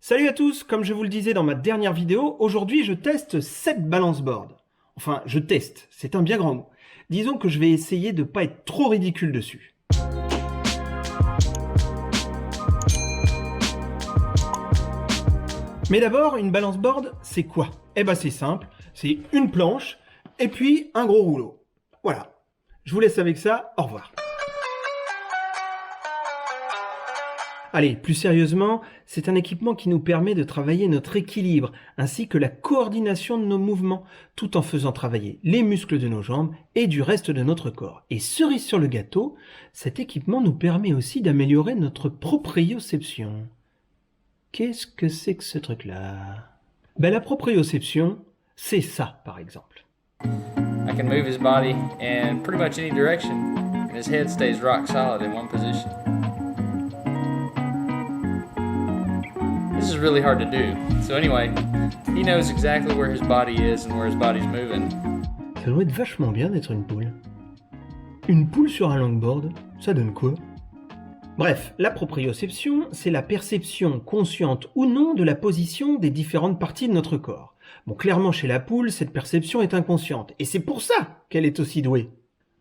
Salut à tous, comme je vous le disais dans ma dernière vidéo, aujourd'hui je teste 7 balance boards. Enfin, je teste, c'est un bien grand mot. Disons que je vais essayer de pas être trop ridicule dessus. Mais d'abord, une balance board, c'est quoi? Eh ben c'est simple, c'est une planche et puis un gros rouleau. Voilà. Je vous laisse avec ça, au revoir. Allez, plus sérieusement, c'est un équipement qui nous permet de travailler notre équilibre, ainsi que la coordination de nos mouvements, tout en faisant travailler les muscles de nos jambes et du reste de notre corps. Et cerise sur le gâteau, cet équipement nous permet aussi d'améliorer notre proprioception. Qu'est-ce que c'est que ce truc-là? Ben, la proprioception, c'est ça, par exemple. I can move his body in pretty much any direction, and his head stays rock solid in one position. This is really hard to do. So anyway, he knows exactly where his body is and where his body's moving. Ça doit être vachement bien d'être une poule. Une poule sur un longboard, ça donne quoi? Bref, la proprioception, c'est la perception consciente ou non de la position des différentes parties de notre corps. Bon, clairement chez la poule, cette perception est inconsciente, et c'est pour ça qu'elle est aussi douée.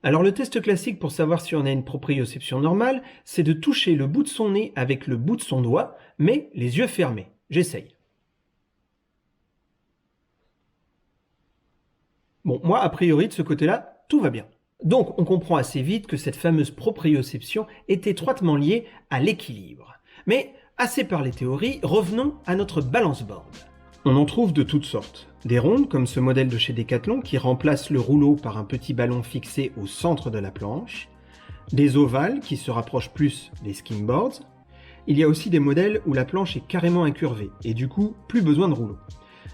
Alors le test classique pour savoir si on a une proprioception normale, c'est de toucher le bout de son nez avec le bout de son doigt, mais les yeux fermés. J'essaye. Bon, moi, a priori, de ce côté-là, tout va bien. Donc, on comprend assez vite que cette fameuse proprioception est étroitement liée à l'équilibre. Mais, assez parlé théorie, revenons à notre balance board. On en trouve de toutes sortes. Des rondes, comme ce modèle de chez Decathlon, qui remplace le rouleau par un petit ballon fixé au centre de la planche. Des ovales, qui se rapprochent plus des skimboards. Il y a aussi des modèles où la planche est carrément incurvée, et du coup, plus besoin de rouleau.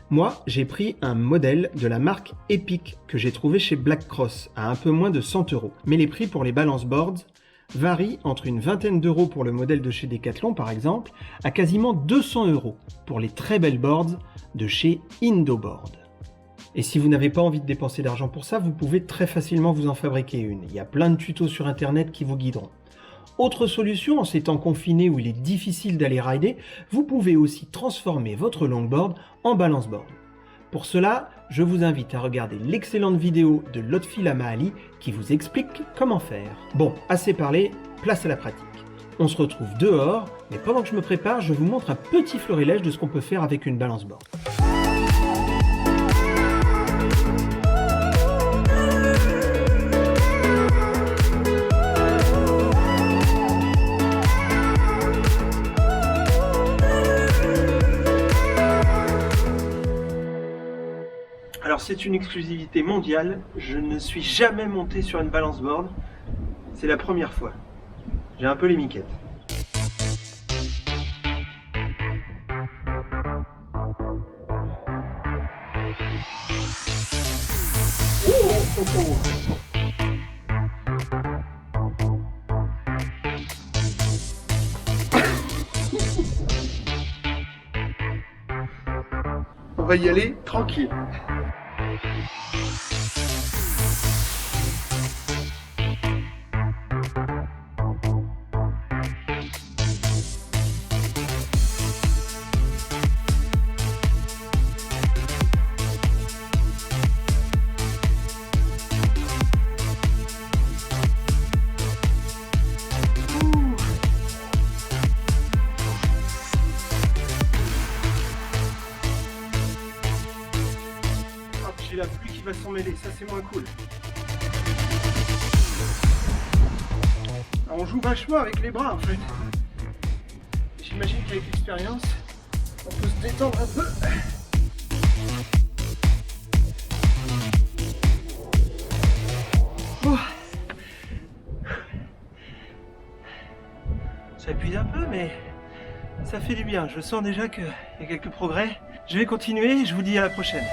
Moi, j'ai pris un modèle de la marque Epic que j'ai trouvé chez Black Cross à un peu moins de 100 €. Mais les prix pour les balance boards varient entre une vingtaine d'euros pour le modèle de chez Decathlon par exemple, à quasiment 200 € pour les très belles boards de chez Indoboard. Et si vous n'avez pas envie de dépenser d'argent pour ça, vous pouvez très facilement vous en fabriquer une. Il y a plein de tutos sur internet qui vous guideront. Autre solution, en ces temps confinés où il est difficile d'aller rider, vous pouvez aussi transformer votre longboard en balance board. Pour cela, je vous invite à regarder l'excellente vidéo de Lotfi Lamahali qui vous explique comment faire. Bon, assez parlé, place à la pratique. On se retrouve dehors, mais pendant que je me prépare, je vous montre un petit florilège de ce qu'on peut faire avec une balance board. Alors c'est une exclusivité mondiale, je ne suis jamais monté sur une balance board, c'est la première fois. J'ai un peu les miquettes. On va y aller tranquille. J'ai la pluie qui va s'en mêler, ça c'est moins cool. Alors, on joue vachement avec les bras en fait. J'imagine qu'avec l'expérience, on peut se détendre un peu. Oh. Ça épuise un peu, mais ça fait du bien. Je sens déjà qu'il y a quelques progrès. Je vais continuer et je vous dis à la prochaine.